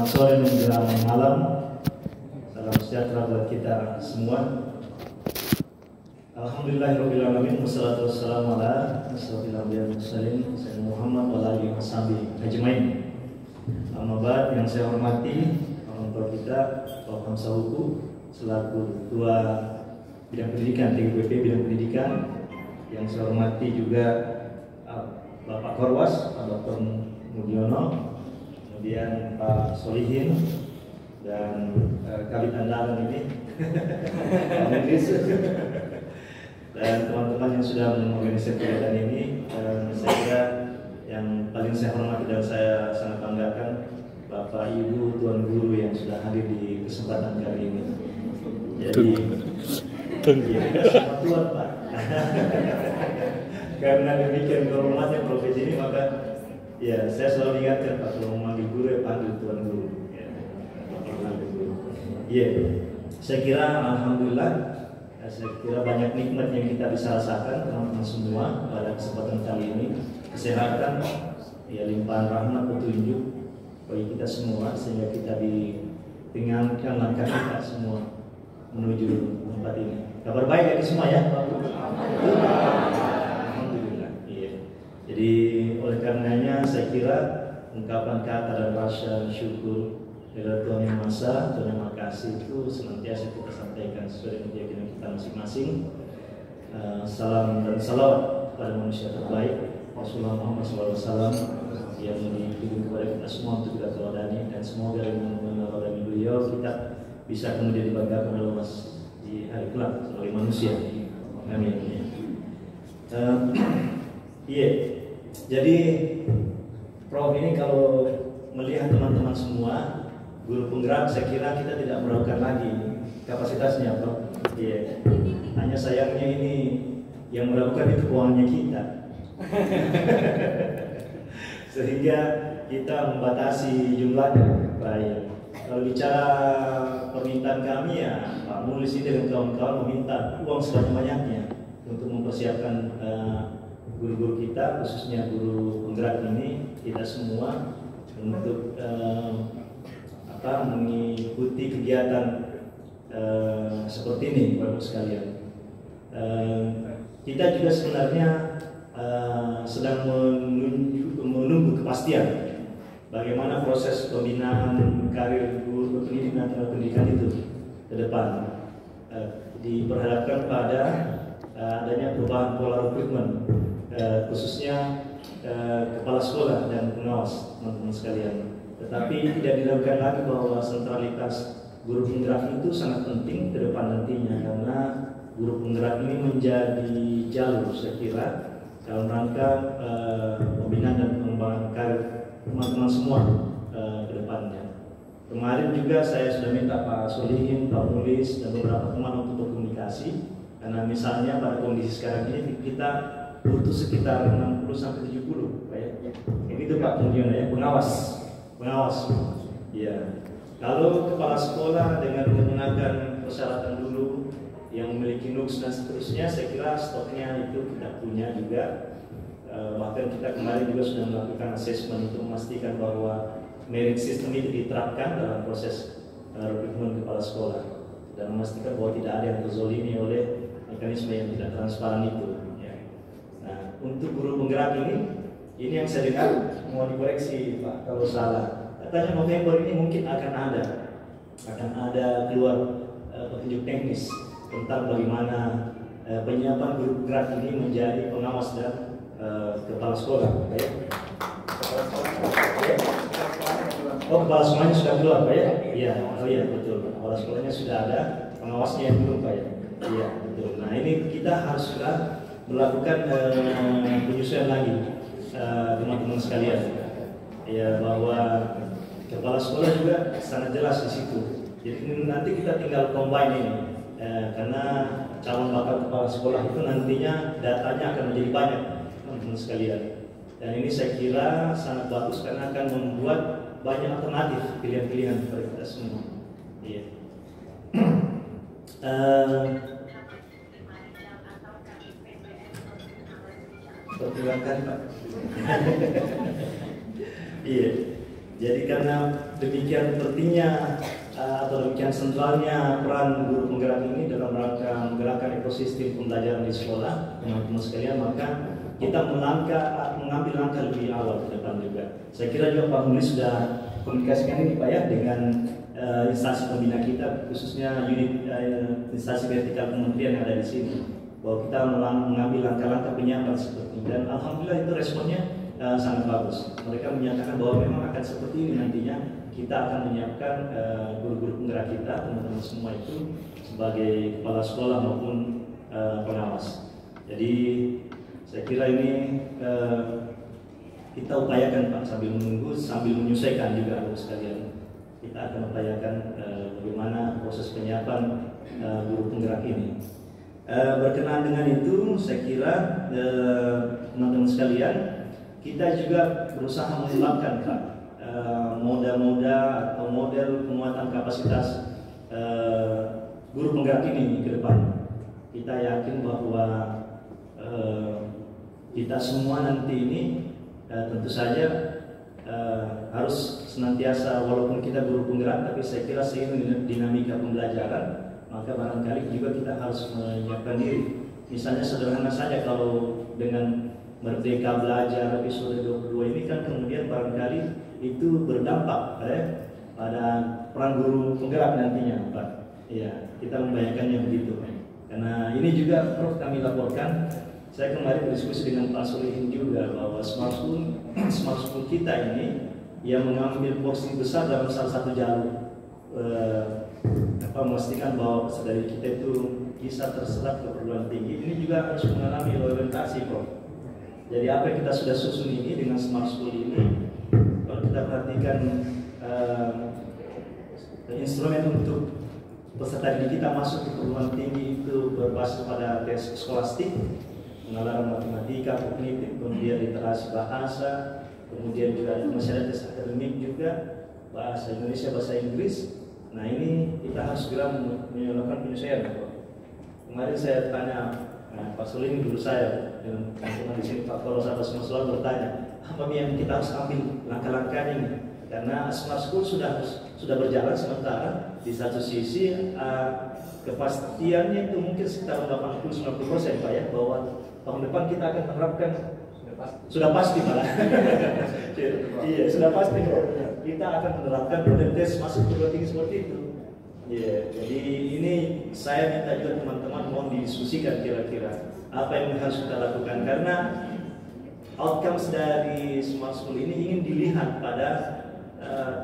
sore menjelang malam. Salam sejahtera buat kita semua. Alhamdulillahirrahmanirrahim. Wassalatu wassalamu ala asyrofil anbiya'i wal mursalin Sayyidina Muhammad wa ala alihi washabihi ajmain. Amma ba'd, yang saya hormati orang tua kita, Pak Hamzah Huku selaku Ketua Bidang Pendidikan TGPP Bidang Pendidikan. Yang saya hormati juga Bapak Korwas, Pak Dr. Mudiono, kemudian Pak Solihin, dan Kabit Andalan ini Pak Mudis, dan teman-teman yang sudah mengorganisir kegiatan ini. Dan saya kira yang paling saya hormati dan saya sangat banggakan Bapak Ibu Tuan Guru yang sudah hadir di kesempatan kali ini. Jadi ya, Tuan Pak. Karena demikian kehormatan profesi ini, maka ya saya selalu ingatkan Pak, kalau memanggil guru ya panggil Tuan Guru. Ya, saya kira alhamdulillah, saya kira banyak nikmat yang kita bisa rasakan teman-teman semua pada kesempatan kali ini. Kesehatan, ya limpahan rahmat petunjuk bagi kita semua, sehingga kita ditinggalkan langkah kita semua menuju tempat ini. Kabar baik bagi semua ya Pak. Alhamdulillah. Iya. Jadi oleh karenanya saya kira ungkapan kata dan rasa syukur kepada Tuhan Yang Maha Esa, terima kasih itu senantiasa kita sampaikan sesuai dengan keyakinan kita masing-masing. Salam dan salawat pada manusia terbaik Rasulullah Muhammad SAW yang dituju kepada kita semua untuk kita teladani, dan semoga dengan meneladani beliau kita bisa kemudian dibanggakan oleh Allah di hari kelak sebagai manusia. Amin. Iya. Jadi Prof ini kalau melihat teman-teman semua guru penggerak, saya kira kita tidak meragukan lagi kapasitasnya, Prof. Iya. Hanya sayangnya ini yang meragukan itu keuangannya kita. Sehingga kita membatasi jumlahnya. Baik. Kalau bicara permintaan kami ya Pak Mulis ini dan kawan-kawan meminta uang sebanyak-banyaknya untuk mempersiapkan guru-guru kita, khususnya guru penggerak ini, kita semua untuk mengikuti kegiatan seperti ini, Bapak sekalian. Kita juga sebenarnya sedang menunggu kepastian bagaimana proses pembinaan karir guru pendidikan dan pendidikan itu ke depan. Diperhadapkan pada adanya perubahan pola rekrutmen, khususnya kepala sekolah dan pengawas, teman-teman sekalian. Tetapi tidak dilakukan lagi bahwa sentralitas guru penggerak itu sangat penting ke depan nantinya, karena guru penggerak ini menjadi jalur saya kira dalam rangka pembinaan dan pengembangan karir teman-teman semua ke depannya. Kemarin juga saya sudah minta Pak Solihin, Pak Mulis, dan beberapa teman untuk berkomunikasi, karena misalnya pada kondisi sekarang ini kita butuh sekitar 60-70 Pak ya. Ini tuh Pak kemudian ya, pengawas. Ya. Kalau kepala sekolah dengan menggunakan persyaratan dulu yang memiliki NUKS dan seterusnya, saya kira stoknya itu kita punya juga. Bahkan kita kemarin juga sudah melakukan asesmen untuk memastikan bahwa merit system itu diterapkan dalam proses rekrutmen kepala sekolah, dan memastikan bahwa tidak ada yang terzolimi oleh mekanisme yang tidak transparan itu. Ya. Nah, untuk guru penggerak ini yang saya dengar, mau dikoreksi Pak kalau salah. Katanya November ini mungkin akan ada keluar petunjuk teknis tentang bagaimana penyiapan guru penggerak ini menjadi pengawas dan kepala sekolah, Pak ya. Oh, kepala sekolahnya sudah keluar, Pak ya? Iya, oh iya betul. Kepala sekolahnya sudah ada, pengawasnya yang belum, Pak ya? Iya betul. Nah ini kita harus sudah melakukan penyesuaian lagi, teman-teman sekalian. Ya, bahwa kepala sekolah juga sangat jelas di situ. Jadi nanti kita tinggal combine ini, karena calon bakal kepala sekolah itu nantinya datanya akan menjadi banyak, teman-teman sekalian. Dan ini saya kira sangat bagus karena akan membuat banyak alternatif pilihan-pilihan kepada kita semua. Iya. Pertimbangkan Pak. Iya. Jadi karena demikian pentingnya atau demikian sentralnya peran guru penggerak ini dalam rangka menggerakkan ekosistem pembelajaran di sekolah, teman-teman sekalian, maka kita mengambil langkah lebih awal ke depan juga. Saya kira juga Pak Muli sudah komunikasikan ini Pak ya dengan instansi pembina kita, khususnya unit instansi vertikal kementerian yang ada di sini, bahwa kita mengambil langkah-langkah penyiapan seperti ini, dan alhamdulillah itu responnya sangat bagus. Mereka menyatakan bahwa memang akan seperti ini nantinya. Kita akan menyiapkan guru-guru penggerak kita, teman-teman semua itu sebagai kepala sekolah maupun pengawas. Jadi saya kira ini kita upayakan Pak, sambil menunggu, sambil menyesuaikan juga sekalian. Kita akan upayakan bagaimana proses penyiapan guru penggerak ini. Berkenaan dengan itu, saya kira teman-teman sekalian, kita juga berusaha mengembangkan Pak moda-moda atau model penguatan kapasitas guru penggerak ini ke depan. Kita yakin bahwa kita semua nanti ini tentu saja harus senantiasa, walaupun kita guru penggerak, tapi saya kira seiring dinamika pembelajaran, maka barangkali juga kita harus menyiapkan diri. Misalnya sederhana saja, kalau dengan Merdeka Belajar episode 22 ini kan kemudian barangkali itu berdampak pada peran guru penggerak nantinya Pak. Ya, kita membayangkannya begitu. Karena ini juga Prof kami laporkan, saya kemarin berdiskusi dengan Pak Solihin juga bahwa smart school kita ini yang mengambil porsi besar dalam salah satu jalur, memastikan bahwa dari kita itu bisa terserap ke perguruan tinggi. Ini juga harus mengalami orientasi Prof. Jadi apa yang kita sudah susun ini dengan smart school ini, kalau kita perhatikan instrumen untuk peserta didik kita masuk ke perguruan tinggi itu berbasis pada tes skolastik, pengenalan matematika, kognitif, kemudian literasi bahasa, kemudian juga masih ada tes akademik juga, bahasa Indonesia, bahasa Inggris. Nah ini kita harus segera melakukan penyesuaian. Kemarin saya tanya Pak Solihin, guru saya, dengan teman-teman di sini, Pak Kolo sama semua selalu bertanya, apa yang kita harus ambil langkah-langkah ini? Karena smart school sudah berjalan sementara, di satu sisi kepastiannya itu mungkin sekitar 80-90% Pak ya, bahwa tahun depan kita akan menerapkan, sudah pasti malah. Iya, sudah pasti kita akan menerapkan tes masuk perguruan tinggi seperti itu. Ya, jadi ini saya minta juga teman-teman mohon didiskusikan kira-kira apa yang harus kita lakukan, karena outcomes dari smart school ini ingin dilihat pada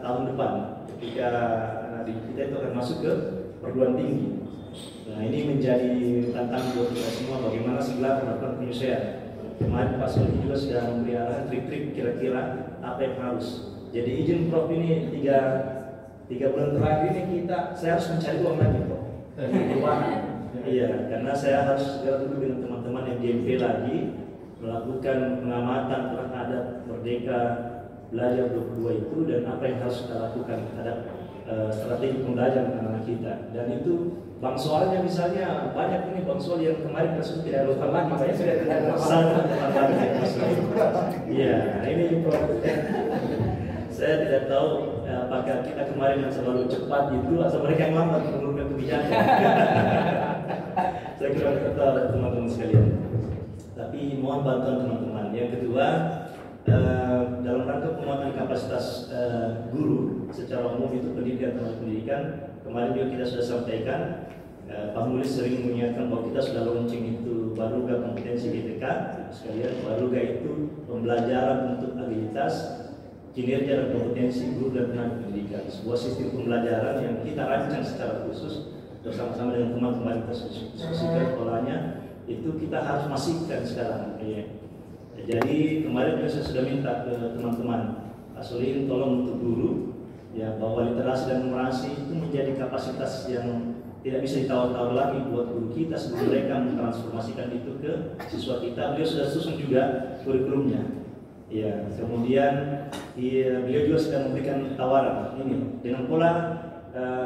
tahun depan ketika anak didik kita itu akan masuk ke perguruan tinggi. Nah ini menjadi tantangan buat kita semua, bagaimana segera melakukan penyesuaian. Kemarin Pak Solihin juga sudah memberi arahan trik-trik kira-kira apa yang harus. Jadi izin Prof ini 3 bulan terakhir ini saya harus mencari uang lagi Prof. Iya, karena saya harus segera duduk dengan teman-teman yang DMP lagi, melakukan pengamatan terhadap Merdeka Belajar 22 itu dan apa yang harus kita lakukan terhadap strategi pembelajaran anak-anak kita. Dan itu bank soalnya misalnya banyak ini bank soal yang kemarin kita tidak relevan lagi, makanya sudah tidak relevan lagi. Iya, nah ini Prof. Saya tidak tahu apakah kita kemarin yang selalu cepat itu atau mereka yang lambat menurunkan kebijakan. Saya kira kita teman-teman sekalian. Tapi mohon bantuan teman-teman. Yang kedua, dalam rangka penguatan kapasitas guru secara umum itu pendidikan tenaga pendidikan, kemarin juga kita sudah sampaikan, Pak Muli sering mengingatkan bahwa kita sudah launching itu Baruga kompetensi GTK sekalian. Baruga itu pembelajaran untuk abilitas, kinerja dan kompetensi guru dan tenaga pendidikan, sebuah sistem pembelajaran yang kita rancang secara khusus bersama-sama dengan teman-teman kita diskusikan polanya. Itu kita harus masifkan sekarang. Ya. Jadi kemarin saya sudah minta ke teman-teman Pak Solihin tolong untuk guru ya, bahwa literasi dan numerasi itu menjadi kapasitas yang tidak bisa ditawar-tawar lagi buat guru kita sebelum mereka mentransformasikan itu ke siswa kita. Beliau sudah susun juga kurikulumnya. Ya, kemudian beliau juga sedang memberikan tawaran ini dengan pola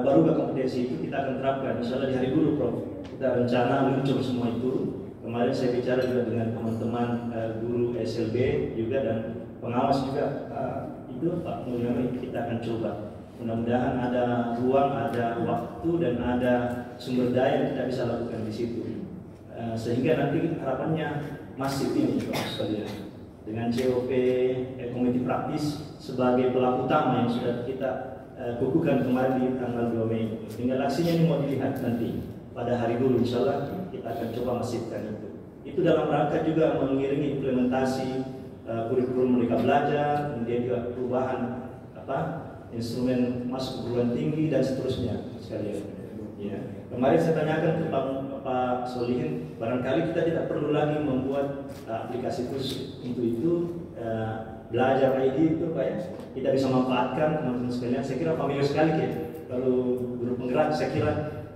Baruga kompetensi itu kita akan terapkan misalnya di Hari Guru Prof. Kita rencana muncul semua itu. Kemarin saya bicara juga dengan teman-teman guru SLB juga dan pengawas juga itu Pak Mulyono kita akan coba. Mudah-mudahan ada ruang, ada waktu, dan ada sumber daya yang kita bisa lakukan di situ. Sehingga nanti harapannya masif ini Pak sekalian. Dengan COP komite praktis sebagai pelaku utama yang sudah kita kukuhkan kemarin di tanggal 2 Mei. Tinggal aksinya ini mau dilihat nanti pada hari dulu, insya Allah kita akan coba masifkan itu. Itu dalam rangka juga mengiringi implementasi kurikulum Merdeka Belajar, kemudian juga perubahan instrumen masuk perguruan tinggi dan seterusnya sekalian. Ya. Kemarin saya tanyakan ke Pak Solihin, barangkali kita tidak perlu lagi membuat aplikasi khusus untuk itu. Belajar ID itu Pak ya, kita bisa manfaatkan teman-teman sekalian. Saya kira familiar sekali ya, kalau guru penggerak saya kira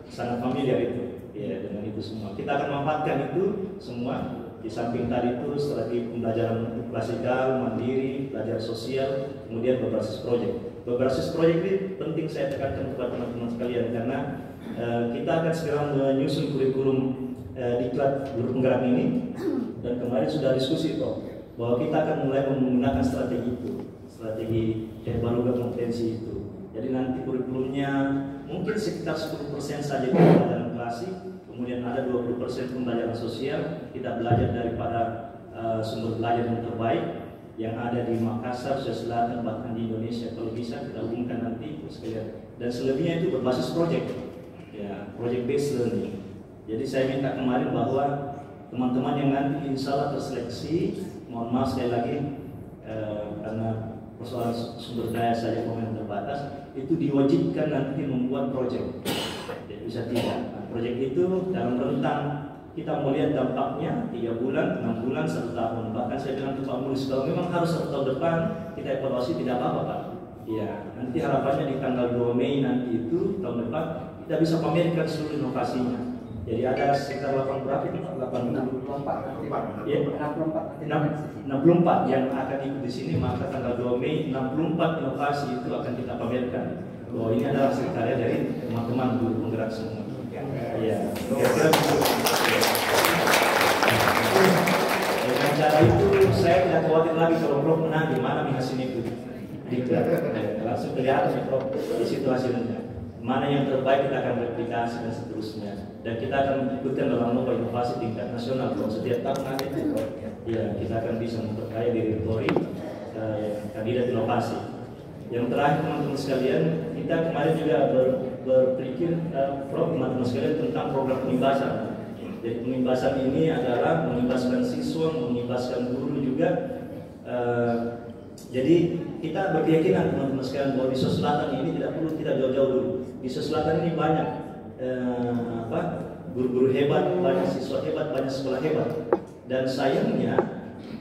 sangat familiar itu ya dengan itu semua. Kita akan manfaatkan itu semua. Di samping tadi itu strategi pembelajaran klasikal, mandiri, belajar sosial, kemudian berbasis proyek. Berbasis proyek ini penting saya tekankan kepada teman-teman sekalian karena kita akan segera menyusun kurikulum diklat guru penggerak ini, dan kemarin sudah diskusi bahwa kita akan mulai menggunakan strategi itu, strategi evaluasi kompetensi itu. Jadi nanti kurikulumnya mungkin sekitar 10% saja pembelajaran klasik, kemudian ada 20% pembelajaran sosial. Kita belajar daripada sumber belajar yang terbaik yang ada di Makassar, Sulawesi Selatan, bahkan di Indonesia. Kalau bisa kita hubungkan nanti sekalian. Dan selebihnya itu berbasis project, ya, project based learning. Jadi saya minta kemarin bahwa teman-teman yang nanti insya Allah terseleksi, mohon maaf sekali lagi karena persoalan sumber daya saya komen terbatas, itu diwajibkan nanti membuat project. Jadi bisa tidak. Nah, project itu dalam rentang kita melihat dampaknya 3 bulan, 6 bulan, 1 tahun. Bahkan saya bilang ke Pak Mulis, kalau memang harus 1 tahun depan kita evaluasi tidak apa-apa Pak. Ya, nanti harapannya di tanggal 2 Mei nanti itu tahun depan kita bisa pamerkan seluruh inovasinya. Jadi ada sekitar 64 yang akan ikut di sini, maka tanggal 2 Mei 64 inovasi itu akan kita pamerkan. Bahwa ini adalah hasil karya dari teman-teman guru penggerak semua. Ya, kira-kira dengan cara itu saya tidak khawatir lagi kalau Prof menang di mana hasil itu. Langsung kelihatan ya Prof di situ hasilnya. Mana yang terbaik kita akan replikasi dan seterusnya. Dan kita akan ikutkan dalam lomba inovasi tingkat nasional. Setiap tahun ada itu. Ya, kita akan bisa memperkaya direktori kandidat inovasi. Yang terakhir teman-teman sekalian, kita kemarin juga berpikir teman-teman sekalian tentang program penimbasan. Jadi penimbasan ini adalah mengimbaskan siswa, mengimbaskan guru juga. Jadi kita berkeyakinan teman-teman sekalian bahwa di Sulawesi Selatan ini tidak perlu tidak jauh-jauh dulu. Di Sulawesi Selatan ini banyak guru-guru hebat, banyak siswa hebat, banyak sekolah hebat. Dan sayangnya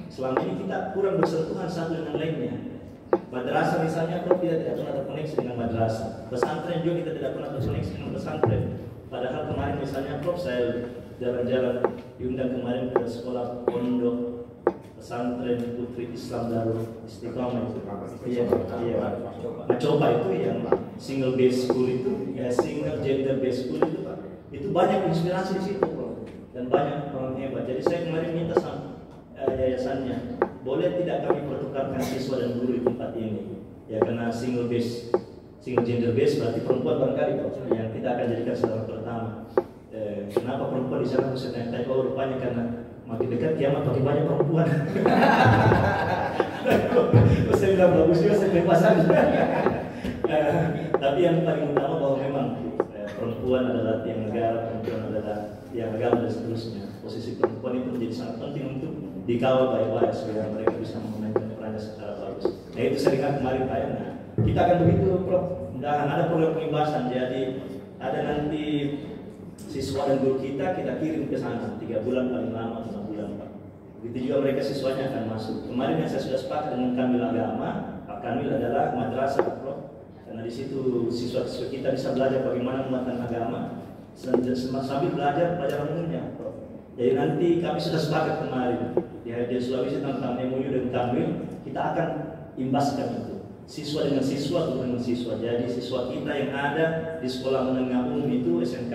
selama ini kita kurang bersentuhan satu dengan lainnya. Madrasah misalnya Prof tidak pernah terkoneksi dengan madrasah. Pesantren juga kita tidak pernah terkoneksi dengan pesantren. Padahal kemarin misalnya Prof saya jalan-jalan diundang kemarin ke sekolah pondok pesantren Putri Islam Darul Istiqomah itu. Iya. Nah, coba itu yang single base school itu, ya single gender base school itu Pak. Itu banyak inspirasi di situ Prof. Dan banyak orang hebat. Jadi saya kemarin minta sama yayasannya, boleh tidak kami pertukarkan siswa dan guru di tempat ini? Ya karena single gender base berarti perempuan barangkali Prof yang kita akan jadikan saudara pertama. Kenapa perempuan di sana khususnya? Tapi rupanya karena makin dekat kiamat makin banyak perempuan. Saya bilang bagus juga saya kebebasan. Tapi yang paling utama bahwa memang perempuan adalah tiang negara, perempuan adalah tiang agama dan seterusnya. Posisi perempuan itu menjadi sangat penting untuk dikawal baik-baik supaya mereka bisa memainkan perannya secara bagus. Nah itu saya dengar kemarin Pak. Nah, kita akan begitu Prof. Dan ada program penimbasan, jadi ada nanti siswa dan guru kita kirim ke sana 3 bulan paling lama 5 bulan Pak. Begitu juga mereka siswanya akan masuk. Kemarin yang saya sudah sepakat dengan Kamil Agama, Pak Kamil adalah madrasah Prof. Karena di situ siswa-siswa kita bisa belajar bagaimana menguatkan agama sambil belajar pelajaran umumnya Prof. Jadi nanti kami sudah sepakat kemarin di Sulawesi tentang MOU dan Kamil, kita akan imbaskan itu siswa dengan siswa, guru dengan siswa. Jadi siswa kita yang ada di sekolah menengah umum itu SMK,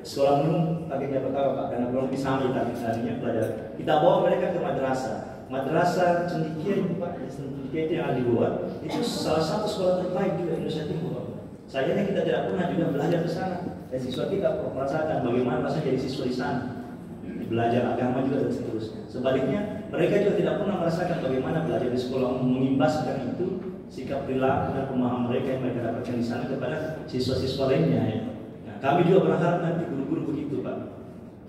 sekolah umum targetnya pertama Pak, karena belum bisa tadinya pelajar. Kita bawa mereka ke madrasah. Madrasah Cendekia Pak, Cendekia itu yang dibuat itu salah satu sekolah terbaik di Indonesia Timur. Sayangnya kita tidak pernah juga belajar di sana. Dan siswa kita merasakan bagaimana rasanya jadi siswa di sana, belajar agama juga dan seterusnya. Sebaliknya mereka juga tidak pernah merasakan bagaimana belajar di sekolah mengimbaskan itu sikap perilaku dan pemahaman mereka yang mereka dapatkan di sana kepada siswa-siswa lainnya. Ya. Nah, kami juga berharap nanti guru-guru begitu Pak.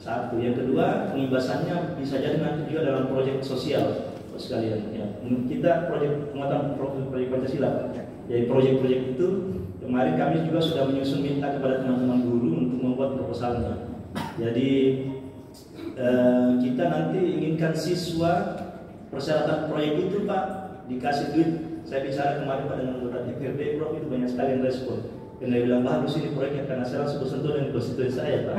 Satu, yang kedua pengimbasannya bisa jadi nanti juga dalam proyek sosial sekalian. Ya. Kita proyek penguatan proyek Pancasila, jadi proyek-proyek itu kemarin kami juga sudah menyusun minta kepada teman-teman guru untuk membuat proposalnya. Jadi kita nanti inginkan siswa persyaratan proyek itu Pak dikasih duit. Saya bicara kemarin pada anggota DPRD Prof itu banyak sekali yang respon. Dan dia bilang bagus ini proyeknya karena saya langsung bersentuh dengan konstituen saya Pak.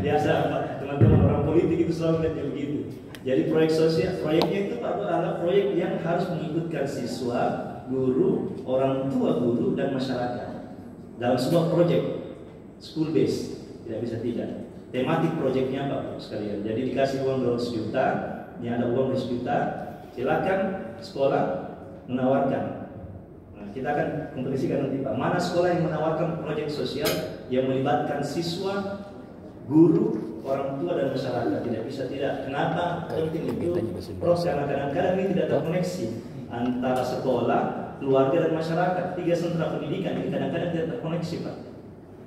Biasa Pak, teman-teman orang politik itu selalu lihat begitu. Jadi proyek sosial, proyeknya itu Pak adalah proyek yang harus mengikutkan siswa, guru, orang tua guru dan masyarakat dalam sebuah proyek school base, tidak bisa tidak. Tematik proyeknya Pak sekalian. Jadi dikasih uang 200 juta, ini ada uang 200 juta, silakan sekolah menawarkan. Nah, kita akan kompetisikan nanti Pak, mana sekolah yang menawarkan proyek sosial yang melibatkan siswa, guru, orang tua dan masyarakat. Tidak bisa tidak. Kenapa penting itu? Prof, karena kadang-kadang ini tidak terkoneksi antara sekolah, keluarga dan masyarakat. Tiga sentra pendidikan ini kadang-kadang tidak terkoneksi Pak.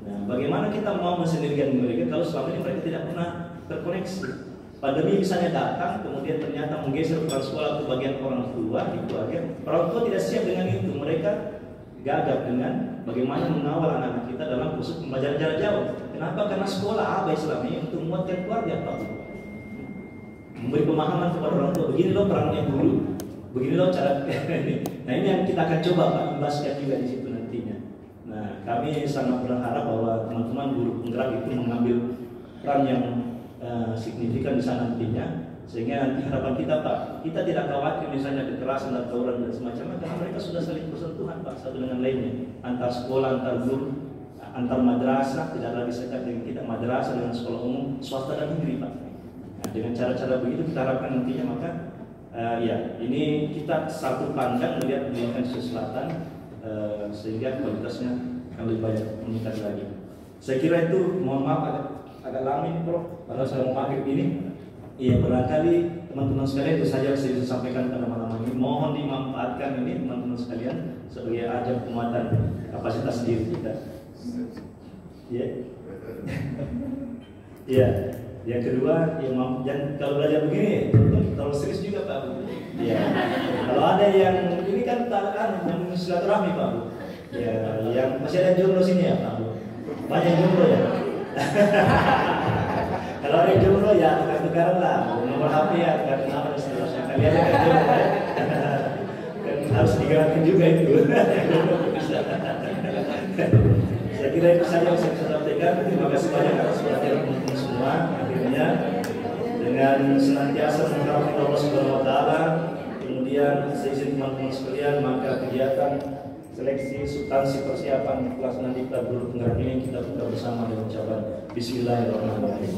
Nah, bagaimana kita mau mensendirikan mereka kalau selama ini mereka tidak pernah terkoneksi? Pandemi misalnya datang, kemudian ternyata menggeser peran sekolah ke bagian orang tua di keluarga. Orang tua tidak siap dengan itu. Mereka gagap dengan bagaimana mengawal anak-anak kita dalam khusus pembelajaran jarak jauh. Kenapa? Karena sekolah abai selama ini untuk menguatkan keluarga Pak. Memberi pemahaman kepada orang tua. Begini loh perannya guru, begini loh cara ini. Nah ini yang kita akan coba Pak imbaskan juga di situ nantinya. Nah kami sangat berharap bahwa teman-teman guru penggerak itu mengambil peran yang signifikan di sana nantinya, sehingga nanti harapan kita Pak, kita tidak khawatir misalnya kekerasan atau tawuran dan semacamnya, karena mereka sudah saling bersentuhan Pak satu dengan lainnya, antar sekolah, antar guru, antar madrasah, tidak lagi sekat dengan kita madrasah dengan sekolah umum swasta dan negeri Pak. Nah, dengan cara-cara begitu kita harapkan nantinya maka ya ini kita satu pandang melihat pendidikan Selatan sehingga kualitasnya lebih banyak meningkat lagi. Saya kira itu, mohon maaf agak lama ini Prof, padahal saya mau maghrib ini. Iya, barangkali teman-teman sekalian itu saja saya bisa sampaikan pada malam ini. Mohon dimanfaatkan ini teman-teman sekalian sebagai ajang penguatan kapasitas diri kita. Iya. Iya. Yang kedua, yang kalau belajar begini, terlalu serius juga Pak. Iya. Kalau ada yang ini kan yang silaturahmi Pak. Ya, yang masih ada jomblo sini ya Pak. Banyak jomblo ya. Kalau ada jomblo ya tukar-tukaran lah, nomor HP ya tukar nama dan seterusnya. Kalian ada jomblo ya. Kan harus digerakkan juga itu. Saya kira itu saja yang saya bisa sampaikan. Terima kasih banyak atas perhatian teman-teman semua. Akhirnya dengan senantiasa mengharapkan Allah Subhanahu Wa Taala, kemudian seizin teman-teman sekalian, maka kegiatan seleksi substansi persiapan pelaksanaan diklat guru penggerak ini kita buka bersama dengan ucapan Bismillahirrahmanirrahim.